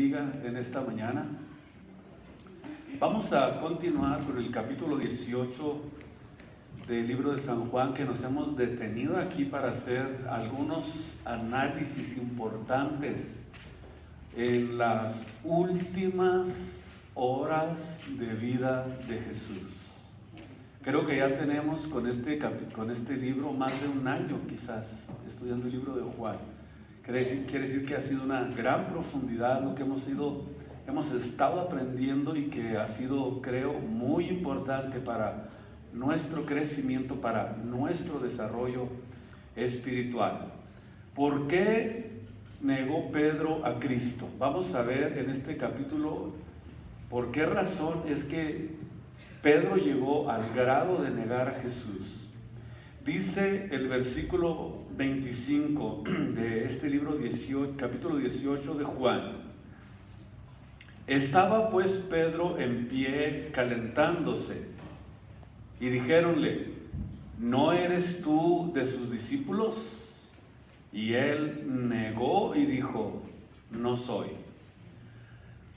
bendiga en esta mañana. Vamos a continuar con el capítulo 18 del libro de San Juan, que nos hemos detenido aquí para hacer algunos análisis importantes en las últimas horas de vida de Jesús. Creo que ya tenemos con este libro más de un año quizás estudiando el libro de Juan. Quiere decir que ha sido una gran profundidad lo que hemos estado aprendiendo y que ha sido, creo, muy importante para nuestro crecimiento, para nuestro desarrollo espiritual. ¿Por qué negó Pedro a Cristo? Vamos a ver en este capítulo por qué razón es que Pedro llegó al grado de negar a Jesús. Dice el versículo 25 de este libro capítulo 18 de Juan: estaba pues Pedro en pie calentándose, y dijéronle: ¿no eres tú de sus discípulos? Y él negó y dijo: no soy.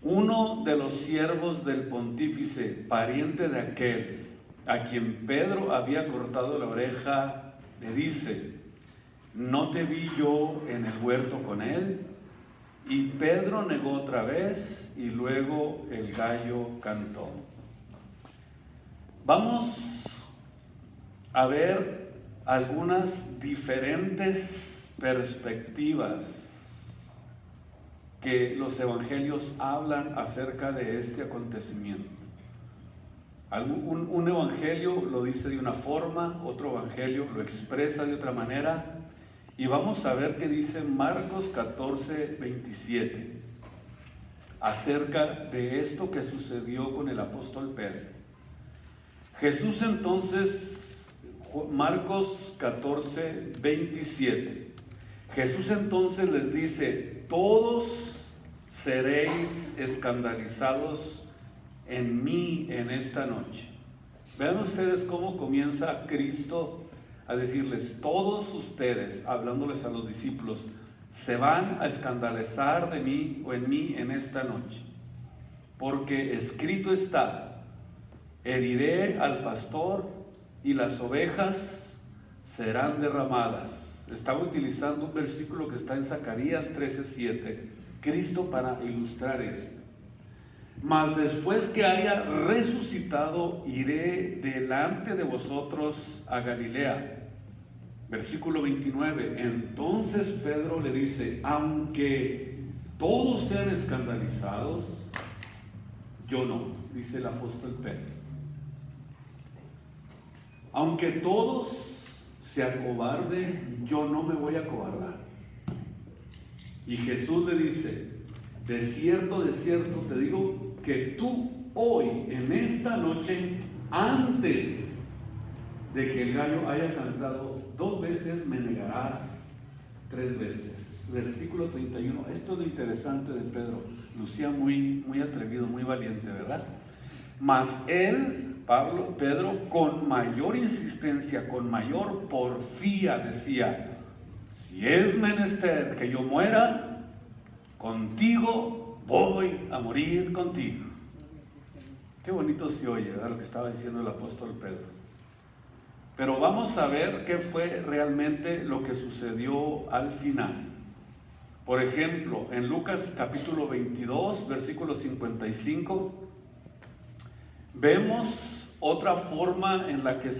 Uno de los siervos del pontífice, pariente de aquel a quien Pedro había cortado la oreja, le dice: ¿no te vi yo en el huerto con él? Y Pedro negó otra vez, y luego el gallo cantó. Vamos a ver algunas diferentes perspectivas que los evangelios hablan acerca de este acontecimiento. Un evangelio lo dice de una forma, otro evangelio lo expresa de otra manera, y vamos a ver qué dice Marcos 14, 27 acerca de esto que sucedió con el apóstol Pedro. Jesús entonces, Marcos 14, 27, Jesús entonces les dice: todos seréis escandalizados en mí en esta noche. Vean ustedes cómo comienza Cristo a decirles: todos ustedes, hablándoles a los discípulos, se van a escandalizar de mí o en mí en esta noche, porque escrito está: heriré al pastor y las ovejas serán derramadas. Estaba utilizando un versículo que está en Zacarías 13:7, Cristo, para ilustrar esto. Mas después que haya resucitado, iré delante de vosotros a Galilea. Versículo 29, entonces Pedro le dice: aunque todos sean escandalizados, yo no, dice el apóstol Pedro. Aunque todos se acobarden, yo no me voy a acobardar. Y Jesús le dice: de cierto te digo que tú hoy, en esta noche, antes de que el gallo haya cantado 2 veces, me negarás 3 veces. Versículo 31. Esto es lo interesante de Pedro. Lucía muy atrevido, muy valiente, ¿verdad? Mas él, Pedro, con mayor insistencia, con mayor porfía, decía: si es menester que yo muera, contigo voy a morir contigo. Qué bonito se oye, ¿verdad?, lo que estaba diciendo el apóstol Pedro. Pero vamos a ver qué fue realmente lo que sucedió al final. Por ejemplo, en Lucas capítulo 22, versículo 55, vemos otra forma en la que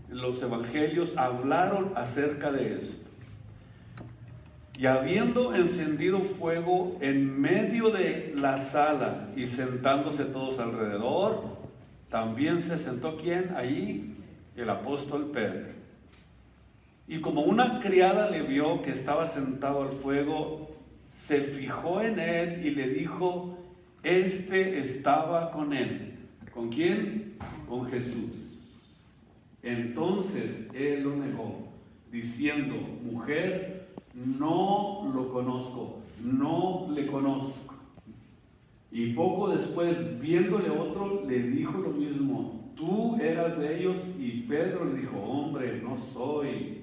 los evangelios hablaron acerca de esto. Y habiendo encendido fuego en medio de la sala y sentándose todos alrededor, también se sentó ¿quién? Allí el apóstol Pedro. Y como una criada le vio que estaba sentado al fuego, se fijó en él y le dijo: este estaba con él. ¿Con quién? Con Jesús. Entonces él lo negó, diciendo: mujer, no lo conozco, no le conozco. Y poco después, viéndole otro, le dijo lo mismo: tú eras de ellos. Y Pedro le dijo: hombre, no soy.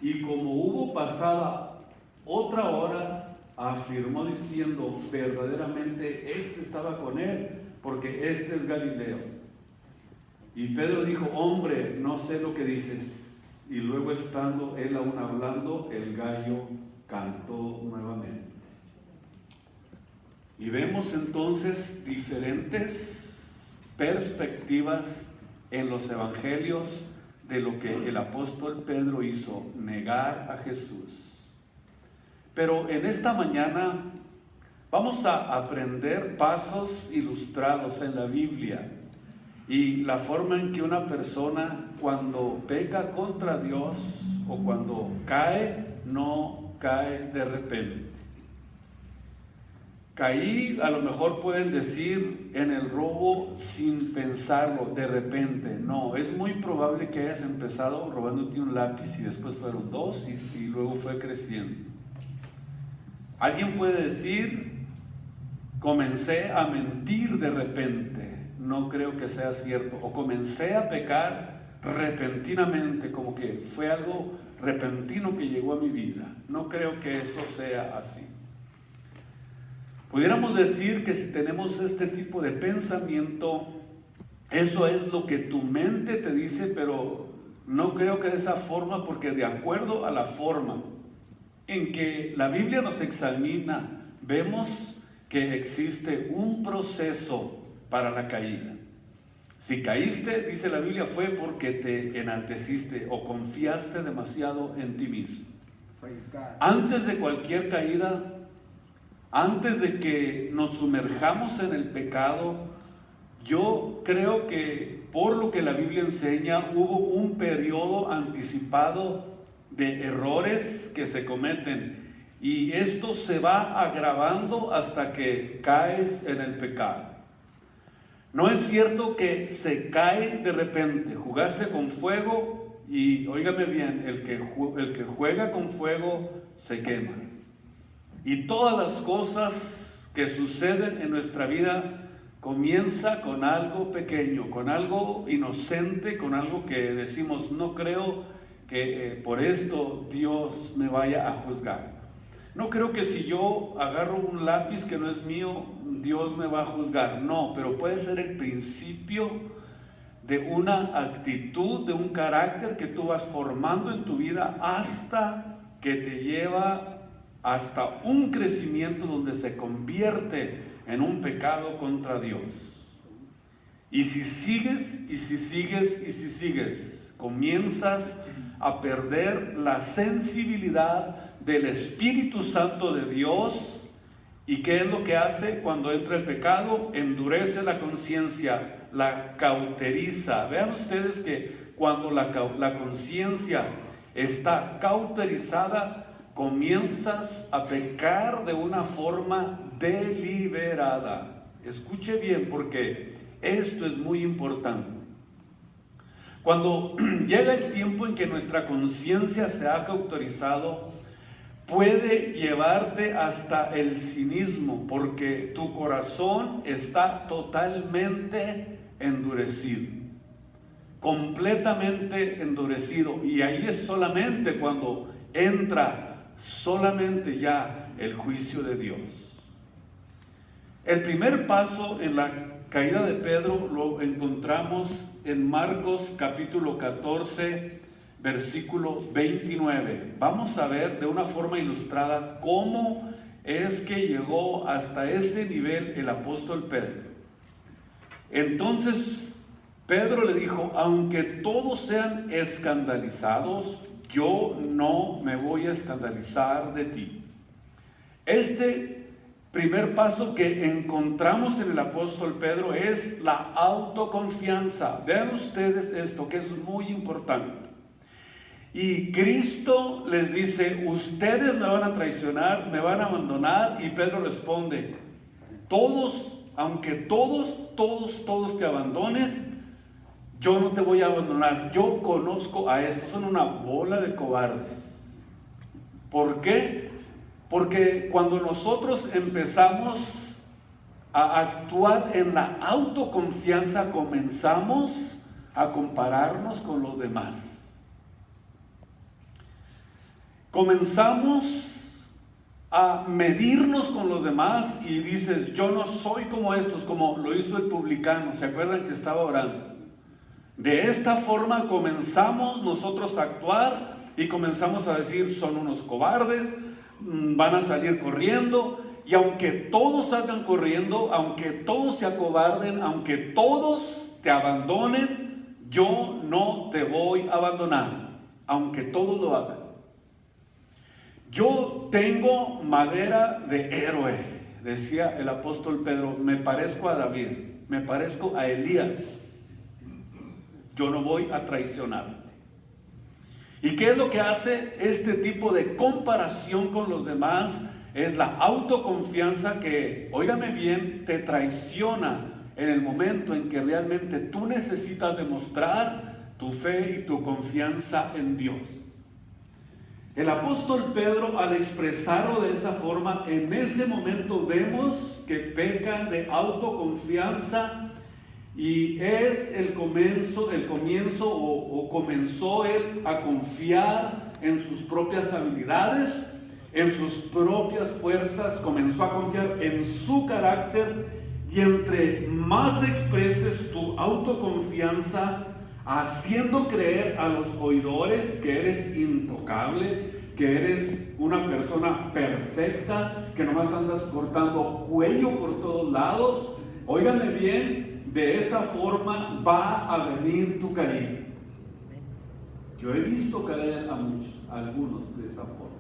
Y como hubo pasada otra hora, afirmó diciendo, verdaderamente este estaba con él, porque este es Galileo. Y Pedro dijo, hombre, no sé lo que dices. Y luego, estando él aún hablando, el gallo cantó nuevamente. Y vemos entonces diferentes perspectivas en los evangelios de lo que el apóstol Pedro hizo, negar a Jesús. Pero en esta mañana vamos a aprender pasos ilustrados en la Biblia y la forma en que una persona, cuando peca contra Dios o cuando cae, no cae de repente. Caí, a lo mejor pueden decir, en el robo sin pensarlo, de repente. No, es muy probable que hayas empezado robándote un lápiz y después fueron dos y luego fue creciendo. Alguien puede decir, comencé a mentir de repente. No creo que sea cierto. O comencé a pecar repentinamente, como que fue algo repentino que llegó a mi vida. No creo que eso sea así. Pudiéramos decir que si tenemos este tipo de pensamiento, eso es lo que tu mente te dice, pero no creo que de esa forma, porque de acuerdo a la forma en que la Biblia nos examina, vemos que existe un proceso para la caída. Si caíste, dice la Biblia, fue porque te enalteciste o confiaste demasiado en ti mismo. Antes de cualquier caída, antes de que nos sumerjamos en el pecado, yo creo que por lo que la Biblia enseña, hubo un periodo anticipado de errores que se cometen y esto se va agravando hasta que caes en el pecado. No es cierto que se cae de repente. Jugaste con fuego y, óigame bien, el que juega con fuego se quema. Y todas las cosas que suceden en nuestra vida comienza con algo pequeño, con algo inocente, con algo que decimos, no creo que por esto Dios me vaya a juzgar. No creo que si yo agarro un lápiz que no es mío, Dios me va a juzgar. No, pero puede ser el principio de una actitud, de un carácter que tú vas formando en tu vida hasta que te lleva hasta un crecimiento donde se convierte en un pecado contra Dios. Y si sigues, comienzas a perder la sensibilidad del Espíritu Santo de Dios. ¿Y qué es lo que hace cuando entra el pecado? Endurece la conciencia, la cauteriza. Vean ustedes que cuando la conciencia está cauterizada, comienzas a pecar de una forma deliberada. Escuche bien, porque esto es muy importante. Cuando llega el tiempo en que nuestra conciencia se ha cauterizado, puede llevarte hasta el cinismo, porque tu corazón está totalmente endurecido, completamente endurecido, y ahí es solamente cuando entra solamente ya el juicio de Dios. El primer paso en la caída de Pedro lo encontramos en Marcos capítulo 14, versículo 29. Vamos a ver de una forma ilustrada cómo es que llegó hasta ese nivel el apóstol Pedro. Entonces Pedro le dijo, aunque todos sean escandalizados, yo no me voy a escandalizar de ti. Este primer paso que encontramos en el apóstol Pedro es la autoconfianza. Vean ustedes esto, que es muy importante. Y Cristo les dice, ustedes me van a traicionar, me van a abandonar, y Pedro responde, todos, aunque todos te abandonen, yo no te voy a abandonar. Yo conozco a estos, son una bola de cobardes. ¿Por qué? Porque cuando nosotros empezamos a actuar en la autoconfianza, comenzamos a compararnos con los demás. Comenzamos a medirnos con los demás y dices, yo no soy como estos, como lo hizo el publicano. ¿Se acuerdan que estaba orando? De esta forma comenzamos nosotros a actuar y comenzamos a decir, son unos cobardes, van a salir corriendo. Y aunque todos salgan corriendo, aunque todos se acobarden, aunque todos te abandonen, yo no te voy a abandonar, aunque todos lo hagan. Yo tengo madera de héroe, decía el apóstol Pedro, me parezco a David, me parezco a Elías. Yo no voy a traicionarte. ¿Y qué es lo que hace este tipo de comparación con los demás? Es la autoconfianza que, óigame bien, te traiciona en el momento en que realmente tú necesitas demostrar tu fe y tu confianza en Dios. El apóstol Pedro, al expresarlo de esa forma, en ese momento vemos que peca de autoconfianza y es el comienzo o comenzó él a confiar en sus propias habilidades, en sus propias fuerzas, comenzó a confiar en su carácter. Y entre más expreses tu autoconfianza, haciendo creer a los oidores que eres intocable, que eres una persona perfecta, que nomás andas cortando cuello por todos lados, óigame bien, de esa forma va a venir tu caída. Yo he visto caer a muchos, a algunos de esa forma.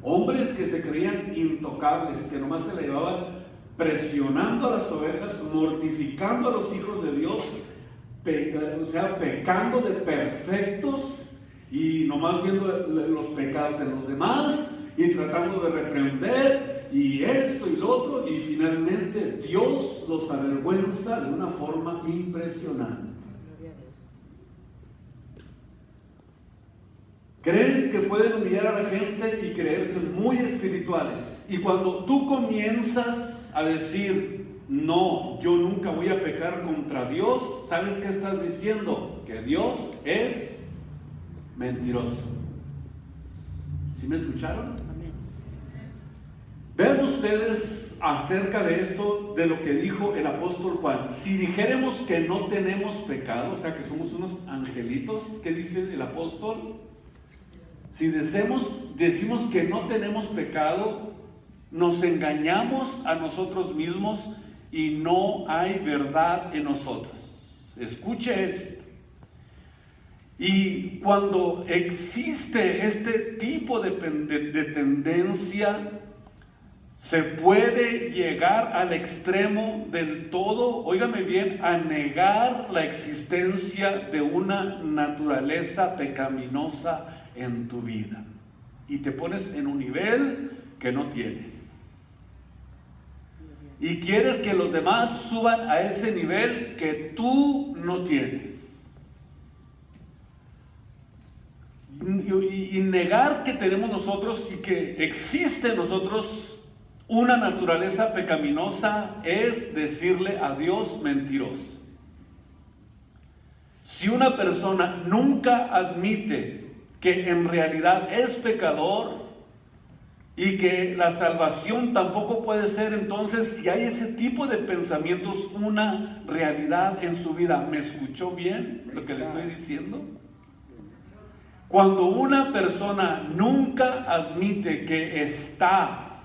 Hombres que se creían intocables, que nomás se la llevaban presionando a las ovejas, mortificando a los hijos de Dios, o sea, pecando de perfectos y nomás viendo los pecados en los demás y tratando de reprender y esto y lo otro, y finalmente Dios los avergüenza de una forma impresionante. Creen que pueden humillar a la gente y creerse muy espirituales. Y cuando tú comienzas a decir, no, yo nunca voy a pecar contra Dios, ¿sabes qué estás diciendo? Que Dios es mentiroso. ¿Sí me escucharon? Amén. Vean ustedes acerca de esto, de lo que dijo el apóstol Juan. Si dijéramos que no tenemos pecado, o sea que somos unos angelitos, ¿qué dice el apóstol? Si decimos que no tenemos pecado, nos engañamos a nosotros mismos y no hay verdad en nosotros. Escuche esto. Y cuando existe este tipo de tendencia, se puede llegar al extremo del todo, óigame bien, a negar la existencia de una naturaleza pecaminosa en tu vida. Y te pones en un nivel que no tienes. Y quieres que los demás suban a ese nivel que tú no tienes. Y negar que tenemos nosotros y que existe en nosotros una naturaleza pecaminosa es decirle a Dios mentiroso. Si una persona nunca admite que en realidad es pecador y que la salvación tampoco puede ser, entonces si hay ese tipo de pensamientos una realidad en su vida, ¿me escuchó bien lo que le estoy diciendo? Cuando una persona nunca admite que está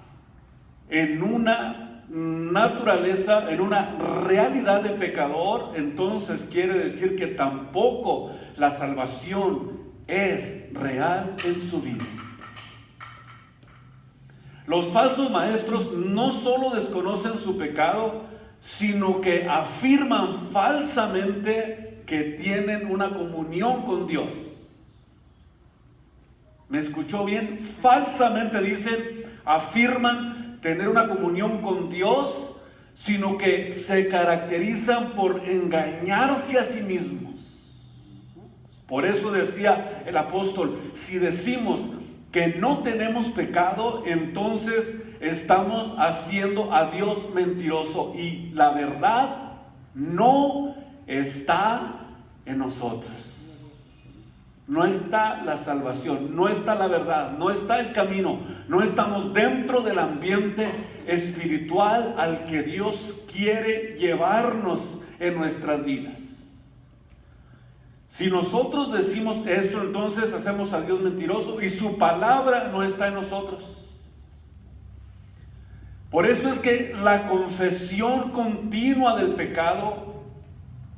en una naturaleza, en una realidad de pecador, entonces quiere decir que tampoco la salvación es real en su vida. Los falsos maestros no solo desconocen su pecado, sino que afirman falsamente que tienen una comunión con Dios. ¿Me escuchó bien? Falsamente dicen, afirman tener una comunión con Dios, sino que se caracterizan por engañarse a sí mismos. Por eso decía el apóstol, si decimos que no tenemos pecado, entonces estamos haciendo a Dios mentiroso y la verdad no está en nosotros. no está la salvación, no está la verdad, no está el camino, no estamos dentro del ambiente espiritual al que Dios quiere llevarnos en nuestras vidas. Si nosotros decimos esto, entonces hacemos a Dios mentiroso y su palabra no está en nosotros. Por eso es que la confesión continua del pecado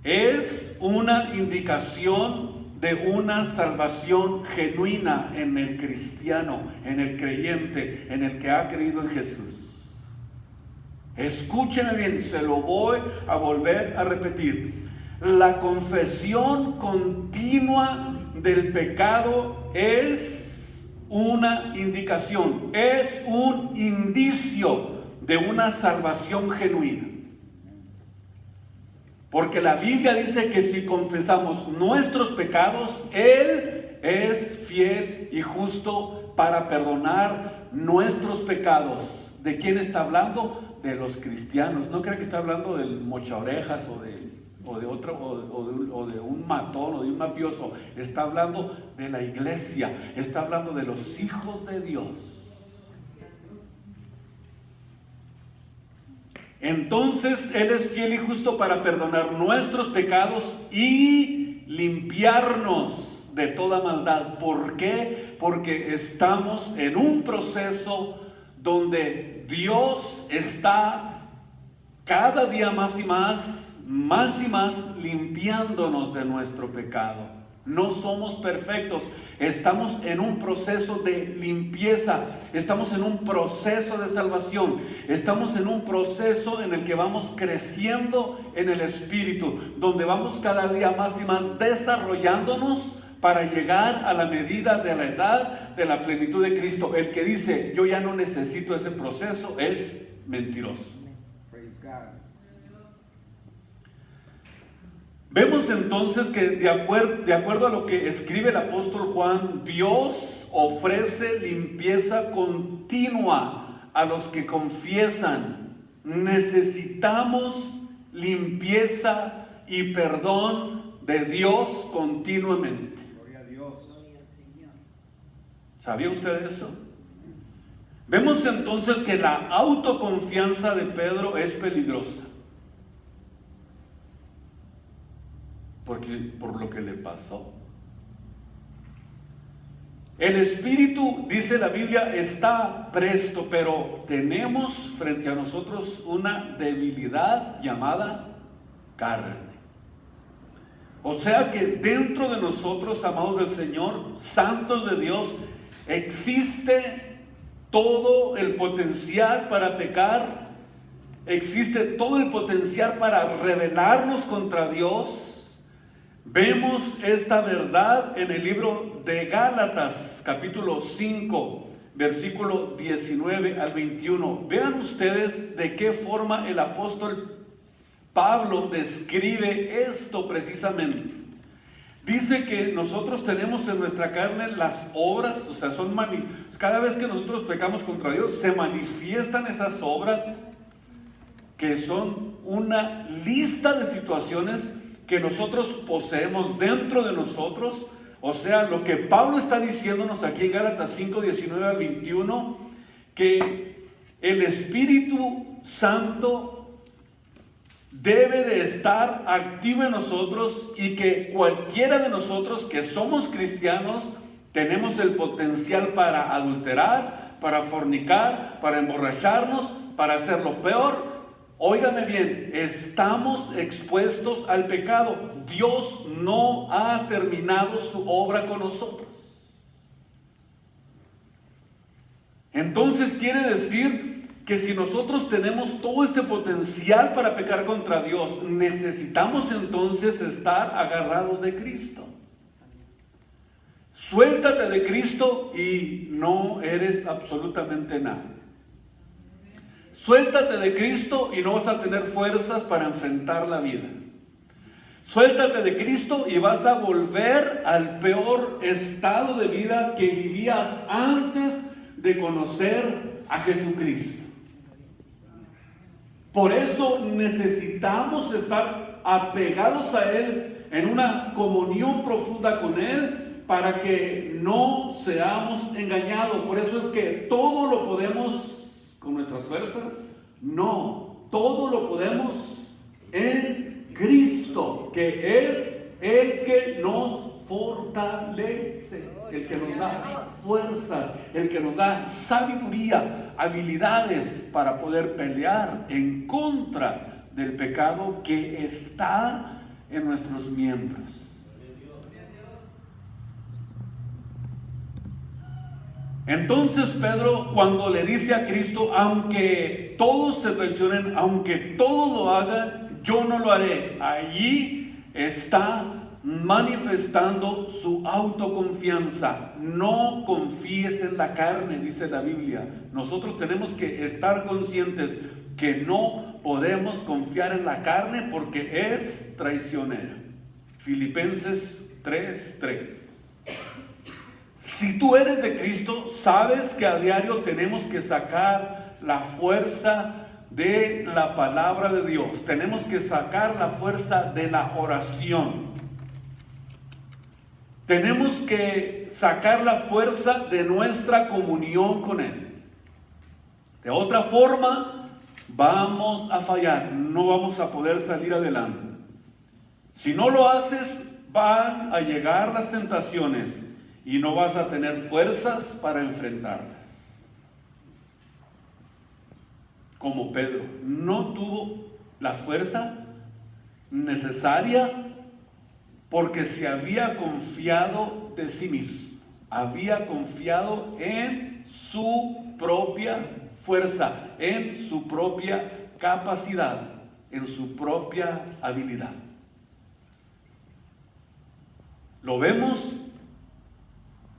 es una indicación de una salvación genuina en el cristiano, en el creyente, en el que ha creído en Jesús. Escúchenme bien, se lo voy a volver a repetir. La confesión continua del pecado es una indicación, es un indicio de una salvación genuina. Porque la Biblia dice que si confesamos nuestros pecados, Él es fiel y justo para perdonar nuestros pecados. ¿De quién está hablando? De los cristianos. No crea que está hablando del mochaorejas o de un matón o de un mafioso. Está hablando de la iglesia, está hablando de los hijos de Dios. Entonces Él es fiel y justo para perdonar nuestros pecados y limpiarnos de toda maldad. ¿Por qué? Porque estamos en un proceso donde Dios está cada día más y más limpiándonos de nuestro pecado. No somos perfectos, estamos en un proceso de limpieza, estamos en un proceso de salvación, estamos en un proceso en el que vamos creciendo en el Espíritu, donde vamos cada día más y más desarrollándonos para llegar a la medida de la edad de la plenitud de Cristo. El que dice, yo ya no necesito ese proceso, es mentiroso. Vemos entonces que de acuerdo a lo que escribe el apóstol Juan, Dios ofrece limpieza continua a los que confiesan. Necesitamos limpieza y perdón de Dios continuamente. Gloria a Dios. ¿Sabía usted eso? Vemos entonces que la autoconfianza de Pedro es peligrosa. Por lo que le pasó. El espíritu, dice la Biblia, está presto, pero tenemos frente a nosotros una debilidad llamada carne. O sea que dentro de nosotros, amados del Señor, santos de Dios, existe todo el potencial para pecar, existe todo el potencial para rebelarnos contra Dios. Vemos esta verdad en el libro de Gálatas, capítulo 5, versículo 19 al 21. Vean ustedes de qué forma el apóstol Pablo describe esto precisamente. Dice que nosotros tenemos en nuestra carne las obras, o sea, cada vez que nosotros pecamos contra Dios, se manifiestan esas obras que son una lista de situaciones que nosotros poseemos dentro de nosotros. O sea, lo que Pablo está diciéndonos aquí en Gálatas 5, 19 al 21, que el Espíritu Santo debe de estar activo en nosotros y que cualquiera de nosotros que somos cristianos tenemos el potencial para adulterar, para fornicar, para emborracharnos, para hacer lo peor. Óigame bien, estamos expuestos al pecado. Dios no ha terminado su obra con nosotros. Entonces quiere decir que si nosotros tenemos todo este potencial para pecar contra Dios, necesitamos entonces estar agarrados de Cristo. Suéltate de Cristo y no eres absolutamente nada. Suéltate de Cristo y no vas a tener fuerzas para enfrentar la vida. Suéltate de Cristo y vas a volver al peor estado de vida que vivías antes de conocer a Jesucristo. Por eso necesitamos estar apegados a Él en una comunión profunda con Él, para que no seamos engañados. Por eso es que todo lo podemos con nuestras fuerzas. No, todo lo podemos en Cristo, que es el que nos fortalece, el que nos da fuerzas, el que nos da sabiduría, habilidades para poder pelear en contra del pecado que está en nuestros miembros. Entonces Pedro, cuando le dice a Cristo, aunque todos te traicionen, aunque todos lo hagan, yo no lo haré, allí está manifestando su autoconfianza. No confíes en la carne, dice la Biblia. Nosotros tenemos que estar conscientes que no podemos confiar en la carne porque es traicionera. Filipenses 3:3. Si tú eres de Cristo, sabes que a diario tenemos que sacar la fuerza de la palabra de Dios. Tenemos que sacar la fuerza de la oración. Tenemos que sacar la fuerza de nuestra comunión con Él. De otra forma, vamos a fallar. No vamos a poder salir adelante. Si no lo haces, van a llegar las tentaciones y no vas a tener fuerzas para enfrentarlas. Como Pedro no tuvo la fuerza necesaria porque se había confiado de sí mismo, había confiado en su propia fuerza, en su propia capacidad, en su propia habilidad. Lo vemos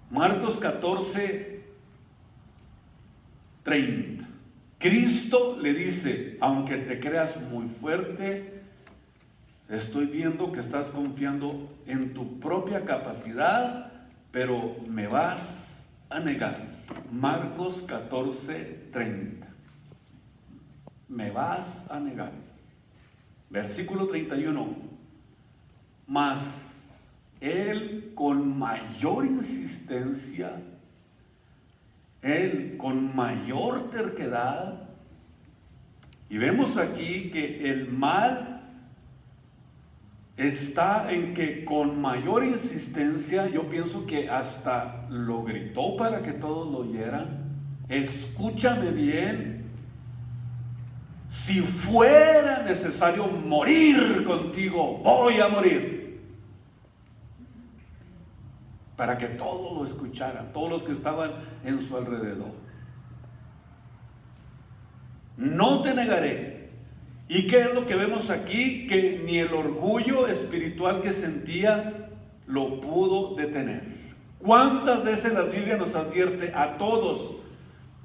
Marcos 14:30. Cristo le dice, aunque te creas muy fuerte, estoy viendo que estás confiando en tu propia capacidad, pero me vas a negar. Marcos 14:30. Me vas a negar. Versículo 31. Mas Él con mayor insistencia, Él con mayor terquedad, y vemos aquí que el mal está en que con mayor insistencia, yo pienso que hasta lo gritó para que todos lo oyeran. Escúchame bien, si fuera necesario morir contigo, voy a morir. Para que todos lo escucharan, todos los que estaban en su alrededor. No te negaré. ¿Y qué es lo que vemos aquí? Que ni el orgullo espiritual que sentía lo pudo detener. ¿Cuántas veces la Biblia nos advierte a todos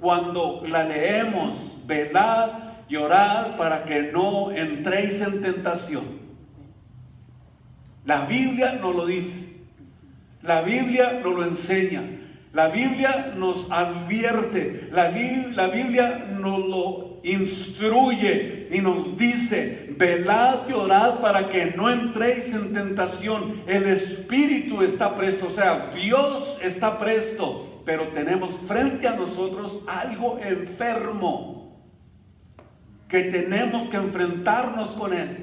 cuando la leemos? Velad y orad para que no entréis en tentación. La Biblia nos lo dice. La Biblia nos lo enseña, la Biblia nos advierte, la Biblia nos lo instruye y nos dice, velad y orad para que no entréis en tentación. El espíritu está presto, o sea, Dios está presto, pero tenemos frente a nosotros algo enfermo que tenemos que enfrentarnos con él.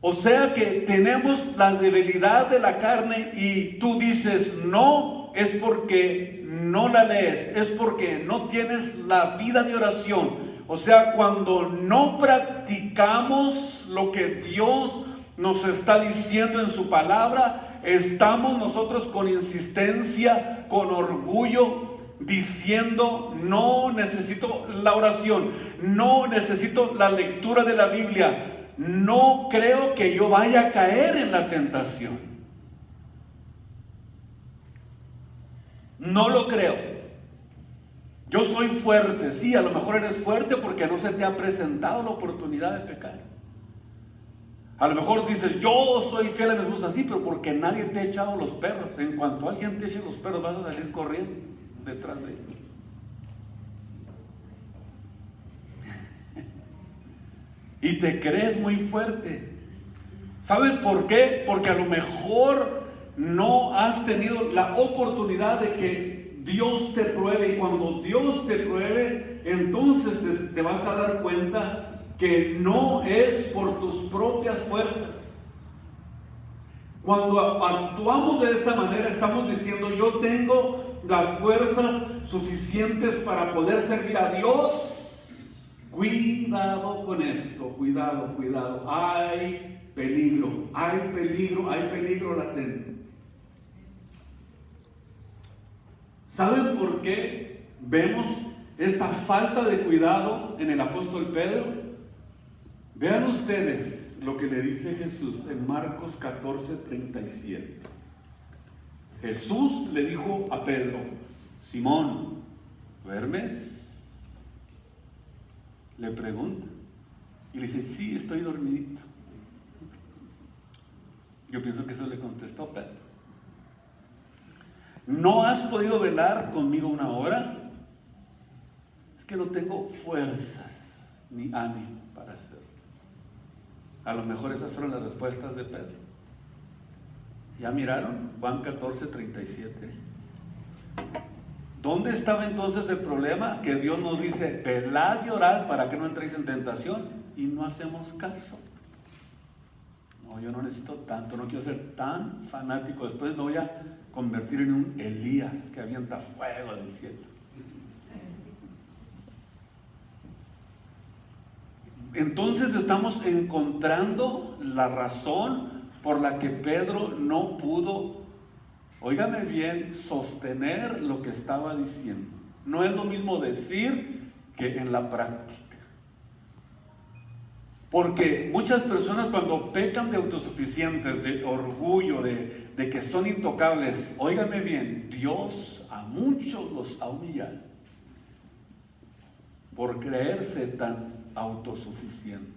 O sea que tenemos la debilidad de la carne y tú dices no, es porque no la lees, es porque no tienes la vida de oración. O sea, cuando no practicamos lo que Dios nos está diciendo en su palabra, estamos nosotros con insistencia, con orgullo, diciendo no necesito la oración, no necesito la lectura de la Biblia. No creo que yo vaya a caer en la tentación. No lo creo. Yo soy fuerte. Sí, a lo mejor eres fuerte porque no se te ha presentado la oportunidad de pecar. A lo mejor dices, yo soy fiel a mi esposa, sí, pero porque nadie te ha echado los perros. En cuanto alguien te eche los perros, vas a salir corriendo detrás de él. Y te crees muy fuerte. ¿Sabes por qué? Porque a lo mejor no has tenido la oportunidad de que Dios te pruebe, y cuando Dios te pruebe, entonces te vas a dar cuenta que no es por tus propias fuerzas. Cuando actuamos de esa manera, estamos diciendo: yo tengo las fuerzas suficientes para poder servir a Dios. Cuidado con esto, cuidado, cuidado. Hay peligro latente. ¿Saben por qué vemos esta falta de cuidado en el apóstol Pedro? Vean ustedes lo que le dice Jesús en Marcos 14:37. Jesús le dijo a Pedro: Simón, ¿duermes? Le pregunta y le dice: sí, estoy dormidito. Yo pienso que eso le contestó Pedro: ¿no has podido velar conmigo una hora? Es que no tengo fuerzas ni ánimo para hacerlo. A lo mejor esas fueron las respuestas de Pedro. ¿Ya miraron? Juan 14:37. ¿Dónde estaba entonces el problema? Que Dios nos dice: velad y orad para que no entréis en tentación, y no hacemos caso. No, yo no necesito tanto, no quiero ser tan fanático. Después me voy a convertir en un Elías que avienta fuego del cielo. Entonces estamos encontrando la razón por la que Pedro no pudo, óigame bien, sostener lo que estaba diciendo. No es lo mismo decir que en la práctica. Porque muchas personas, cuando pecan de autosuficientes, de orgullo, de que son intocables, óigame bien, Dios a muchos los ha humillado por creerse tan autosuficientes.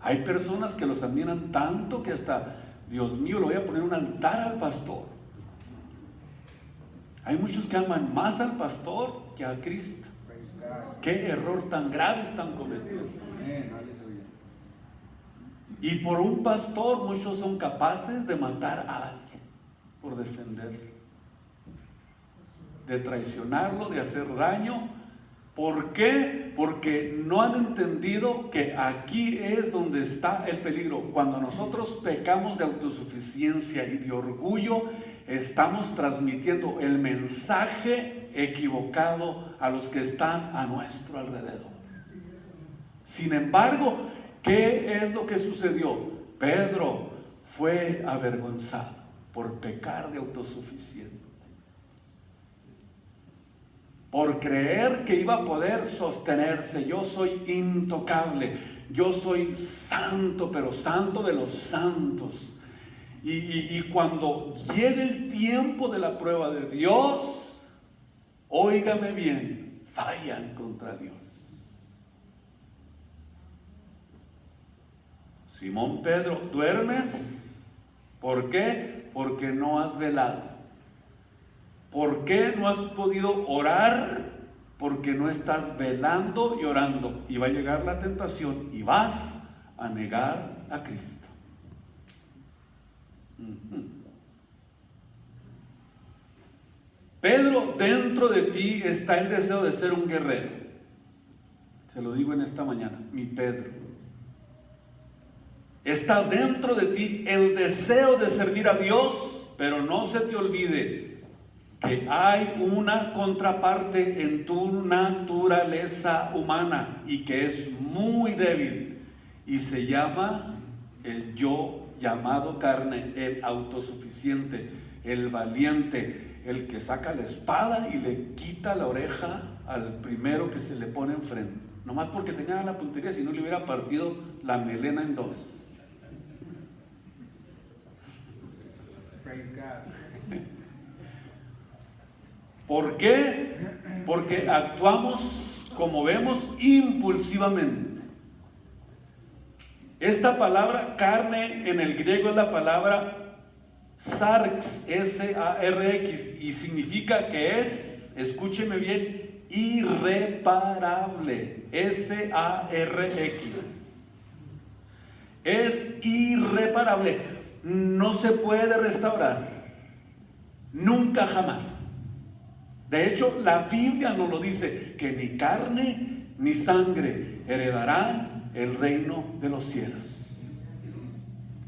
Hay personas que los admiran tanto que hasta: Dios mío, le voy a poner un altar al pastor. Hay muchos que aman más al pastor que a Cristo. Qué error tan grave están cometiendo. Y por un pastor muchos son capaces de matar a alguien por defenderlo, de traicionarlo, de hacer daño. ¿Por qué? Porque no han entendido que aquí es donde está el peligro. Cuando nosotros pecamos de autosuficiencia y de orgullo, estamos transmitiendo el mensaje equivocado a los que están a nuestro alrededor. Sin embargo, ¿qué es lo que sucedió? Pedro fue avergonzado por pecar de autosuficiente, por creer que iba a poder sostenerse. Yo soy intocable, yo soy santo, pero santo de los santos. Y cuando llegue el tiempo de la prueba de Dios, óigame bien, fallan contra Dios. Simón Pedro, ¿duermes? ¿Por qué? Porque no has velado. ¿Por qué no has podido orar? Porque no estás velando y orando. Y va a llegar la tentación y vas a negar a Cristo. Pedro, dentro de ti está el deseo de ser un guerrero. Se lo digo en esta mañana, mi Pedro. Está dentro de ti el deseo de servir a Dios, pero no se te olvide que hay una contraparte en tu naturaleza humana y que es muy débil, y se llama el yo llamado carne, el autosuficiente, el valiente, el que saca la espada y le quita la oreja al primero que se le pone enfrente, nomás porque tenía la puntería, si no le hubiera partido la melena en dos. ¿Por qué? Porque actuamos, como vemos, impulsivamente. Esta palabra carne en el griego es la palabra sarx, S-A-R-X, y significa que es, escúcheme bien, irreparable, S-A-R-X. es irreparable, no se puede restaurar, nunca jamás. De hecho, la Biblia nos lo dice, que ni carne ni sangre heredarán el reino de los cielos.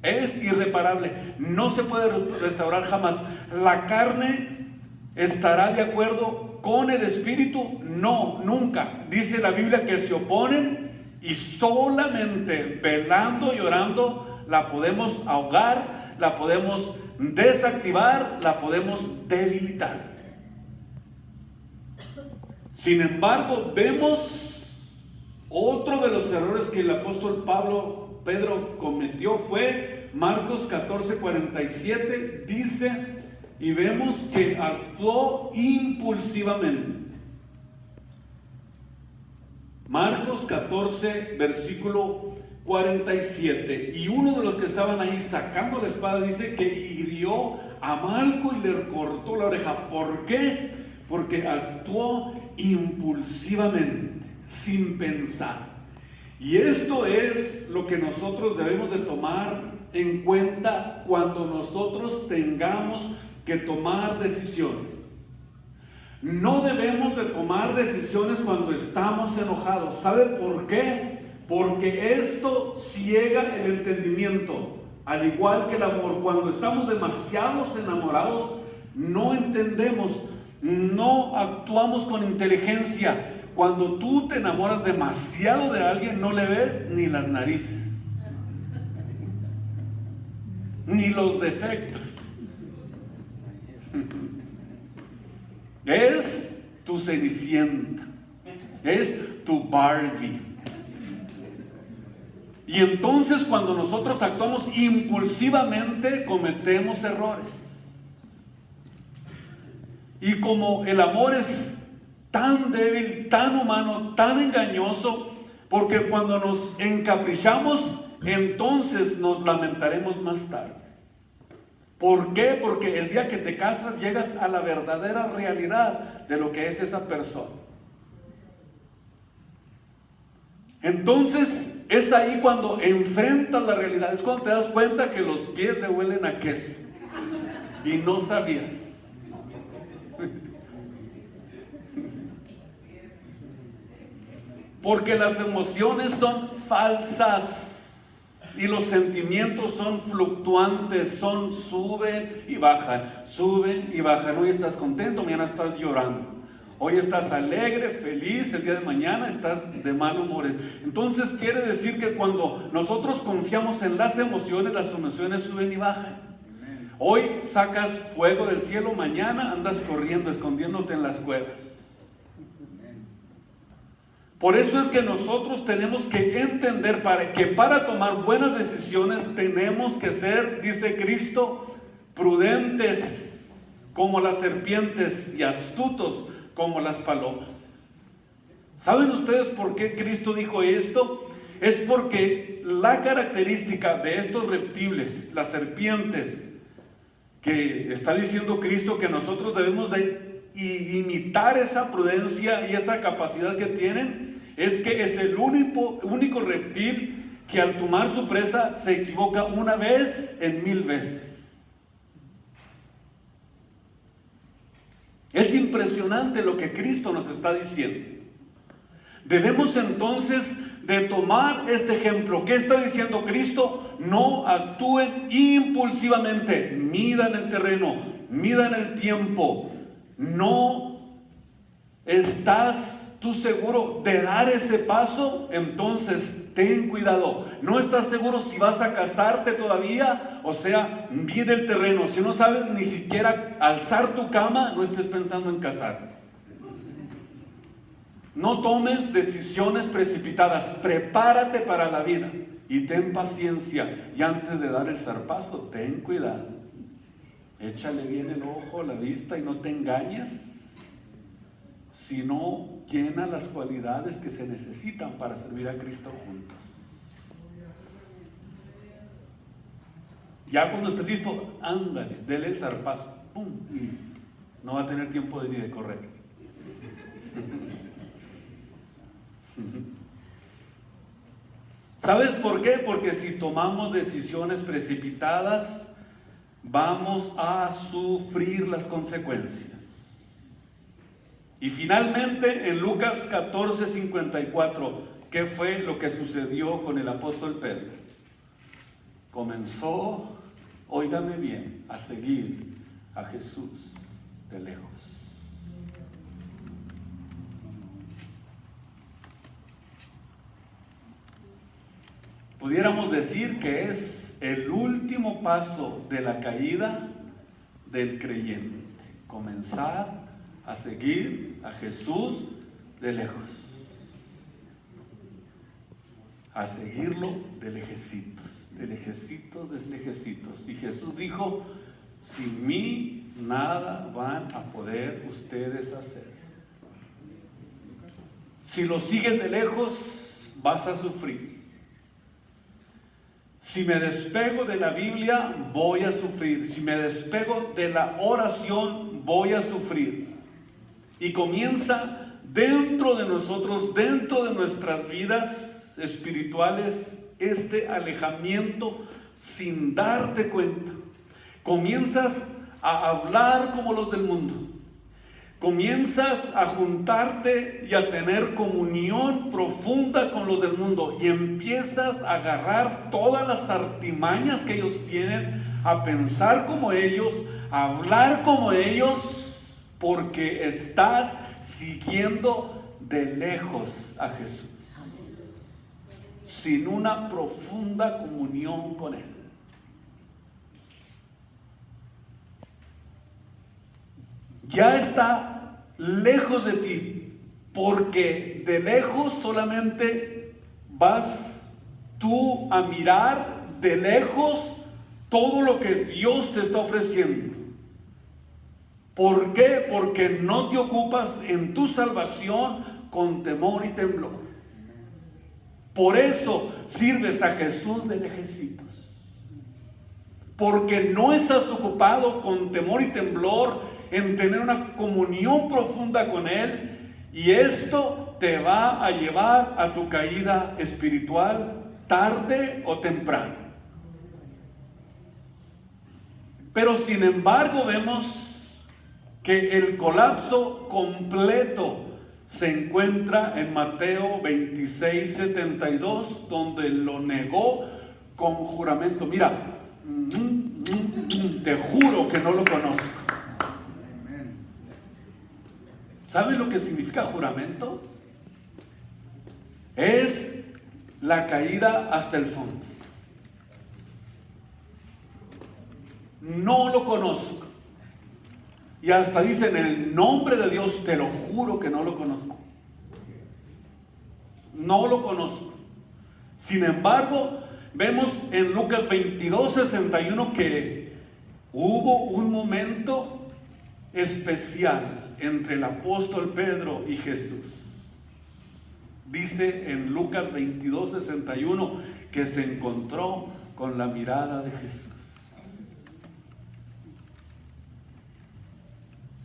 Es irreparable, no se puede restaurar jamás. La carne estará de acuerdo con el espíritu, no, nunca. Dice la Biblia que se oponen, y solamente velando y orando la podemos ahogar, la podemos desactivar, la podemos debilitar. Sin embargo, vemos otro de los errores que el apóstol Pedro cometió, fue Marcos 14:47, dice, y vemos que actuó impulsivamente. Marcos 14, versículo 47. Y uno de los que estaban ahí sacando la espada dice que hirió a Malco y le cortó la oreja. ¿Por qué? Porque actuó impulsivamente, sin pensar. Y esto es lo que nosotros debemos de tomar en cuenta cuando nosotros tengamos que tomar decisiones. No debemos de tomar decisiones cuando estamos enojados. ¿Sabe por qué? Porque esto ciega el entendimiento, al igual que el amor. Cuando estamos demasiados enamorados, no entendemos, no actuamos con inteligencia. Cuando tú te enamoras demasiado de alguien, no le ves ni las narices, ni los defectos. Es tu Cenicienta, es tu Barbie. Y entonces cuando nosotros actuamos impulsivamente, cometemos errores. Y como el amor es tan débil, tan humano, tan engañoso, porque cuando nos encaprichamos, entonces nos lamentaremos más tarde. ¿Por qué? Porque el día que te casas llegas a la verdadera realidad de lo que es esa persona. Entonces es ahí cuando enfrentas la realidad, es cuando te das cuenta que los pies le huelen a queso y no sabías. Porque las emociones son falsas y los sentimientos son fluctuantes, suben y bajan, suben y bajan. Hoy estás contento, mañana estás llorando. Hoy estás alegre, feliz, el día de mañana estás de mal humor. Entonces quiere decir que cuando nosotros confiamos en las emociones suben y bajan. Hoy sacas fuego del cielo, mañana andas corriendo, escondiéndote en las cuevas. Por eso es que nosotros tenemos que entender que para tomar buenas decisiones tenemos que ser, dice Cristo, prudentes como las serpientes y astutos como las palomas. ¿Saben ustedes por qué Cristo dijo esto? Es porque la característica de estos reptiles, las serpientes, que está diciendo Cristo que nosotros debemos de imitar esa prudencia y esa capacidad que tienen, es que es el único reptil que al tomar su presa se equivoca una vez en 1000 veces. Es impresionante lo que Cristo nos está diciendo. Debemos entonces de tomar este ejemplo. ¿Qué está diciendo Cristo? No actúen impulsivamente, midan el terreno, midan el tiempo. No estás tú seguro de dar ese paso, entonces ten cuidado. No estás seguro si vas a casarte todavía, o sea, mide el terreno. Si no sabes ni siquiera alzar tu cama, no estés pensando en casarte. No tomes decisiones precipitadas, prepárate para la vida y ten paciencia. Y antes de dar el zarpazo, ten cuidado. Échale bien el ojo, la vista y no te engañes, sino llena las cualidades que se necesitan para servir a Cristo juntos. Ya cuando esté listo, ándale, dele el zarpazo, ¡pum! Y no va a tener tiempo ni de correr. ¿Sabes por qué? Porque si tomamos decisiones precipitadas, vamos a sufrir las consecuencias. Y finalmente, en Lucas 14:54, ¿qué fue lo que sucedió con el apóstol Pedro? Comenzó, óigame bien, a seguir a Jesús de lejos. Pudiéramos decir que es el último paso de la caída del creyente, comenzar a seguir a Jesús de lejos, a seguirlo de lejecitos, desde lejecitos. Y Jesús dijo: sin mí nada van a poder ustedes hacer. Si lo sigues de lejos, vas a sufrir. Si me despego de la Biblia, voy a sufrir. Si me despego de la oración, voy a sufrir. Y comienza dentro de nosotros, dentro de nuestras vidas espirituales, este alejamiento sin darte cuenta. Comienzas a hablar como los del mundo. Comienzas a juntarte y a tener comunión profunda con los del mundo, y empiezas a agarrar todas las artimañas que ellos tienen, a pensar como ellos, a hablar como ellos, porque estás siguiendo de lejos a Jesús, sin una profunda comunión con Él. Ya está lejos de ti, porque de lejos solamente vas tú a mirar de lejos todo lo que Dios te está ofreciendo. ¿Por qué? Porque no te ocupas en tu salvación con temor y temblor. Por eso sirves a Jesús de lejecitos, porque no estás ocupado con temor y temblor en tener una comunión profunda con Él, y esto te va a llevar a tu caída espiritual tarde o temprano. Pero sin embargo vemos que el colapso completo se encuentra en Mateo 26:72, donde lo negó con juramento. Mira, te juro que no lo conozco. ¿Saben lo que significa juramento? Es la caída hasta el fondo. No lo conozco. Y hasta dice: en el nombre de Dios te lo juro que no lo conozco. No lo conozco. Sin embargo, vemos en Lucas 22:61 que hubo un momento especial entre el apóstol Pedro y Jesús. Dice en Lucas 22:61 que se encontró con la mirada de Jesús.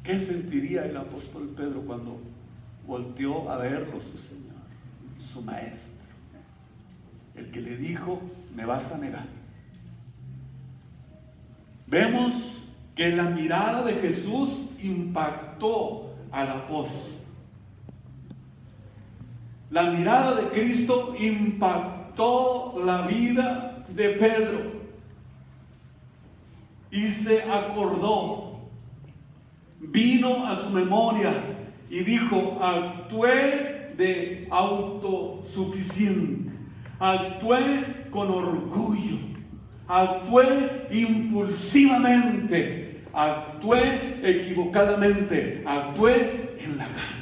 ¿Qué sentiría el apóstol Pedro cuando volteó a verlo su Señor, su Maestro? El que le dijo: me vas a negar. Vemos que la mirada de Jesús impactó al apóstol. La mirada de Cristo impactó la vida de Pedro, y se acordó, vino a su memoria y dijo: actué de autosuficiente, actué con orgullo, actué impulsivamente, actué equivocadamente, actué en la carne.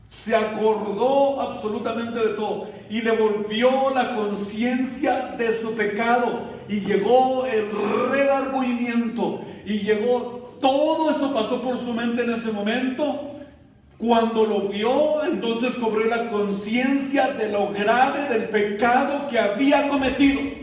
Se acordó absolutamente de todo y le volvió la conciencia de su pecado, y llegó el redargüimiento, y llegó todo eso, pasó por su mente en ese momento. Cuando lo vio, entonces cobró la conciencia de lo grave del pecado que había cometido.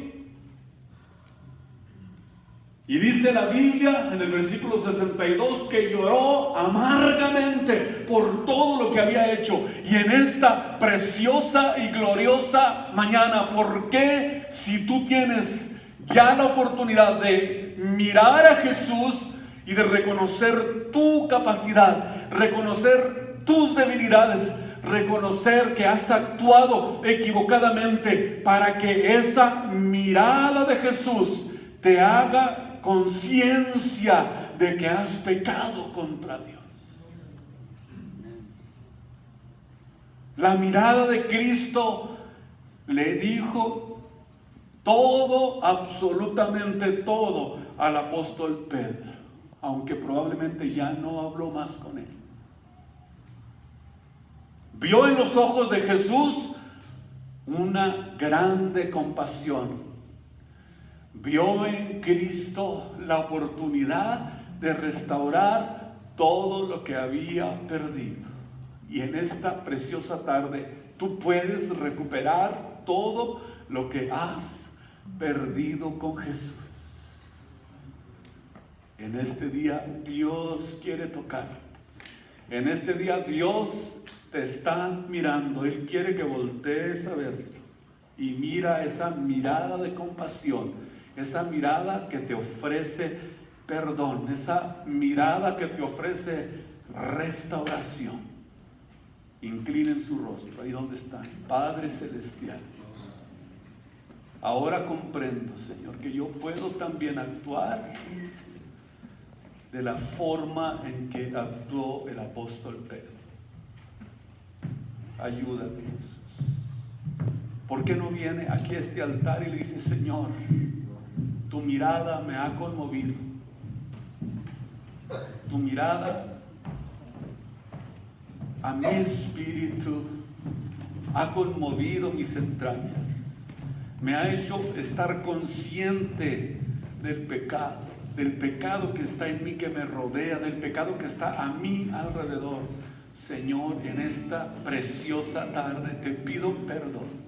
Y dice la Biblia en el versículo 62 que lloró amargamente por todo lo que que había hecho. Y en esta preciosa y gloriosa mañana, ¿por qué, si tú tienes ya la oportunidad de mirar a Jesús y de reconocer tu capacidad, reconocer tus debilidades, reconocer que has actuado equivocadamente, para que esa mirada de Jesús te haga conciencia de que has pecado contra Dios? La mirada de Cristo le dijo todo, absolutamente todo, al apóstol Pedro, aunque probablemente ya no habló más con él. Vio en los ojos de Jesús una grande compasión. Vio en Cristo la oportunidad de restaurar todo lo que había perdido. Y en esta preciosa tarde tú puedes recuperar todo lo que has perdido con Jesús. En este día Dios quiere tocarte. En este día Dios te está mirando. Él quiere que voltees a verlo. Y mira esa mirada de compasión, esa mirada que te ofrece perdón, esa mirada que te ofrece restauración. Inclinen su rostro ahí donde están. Padre celestial, ahora comprendo, Señor, que yo puedo también actuar de la forma en que actuó el apóstol Pedro. Ayúdame, Jesús. ¿Por qué no viene aquí a este altar y le dice: Señor, tu mirada me ha conmovido, tu mirada a mi espíritu ha conmovido mis entrañas, me ha hecho estar consciente del pecado que está en mí, que me rodea, del pecado que está a mi alrededor? Señor, en esta preciosa tarde te pido perdón.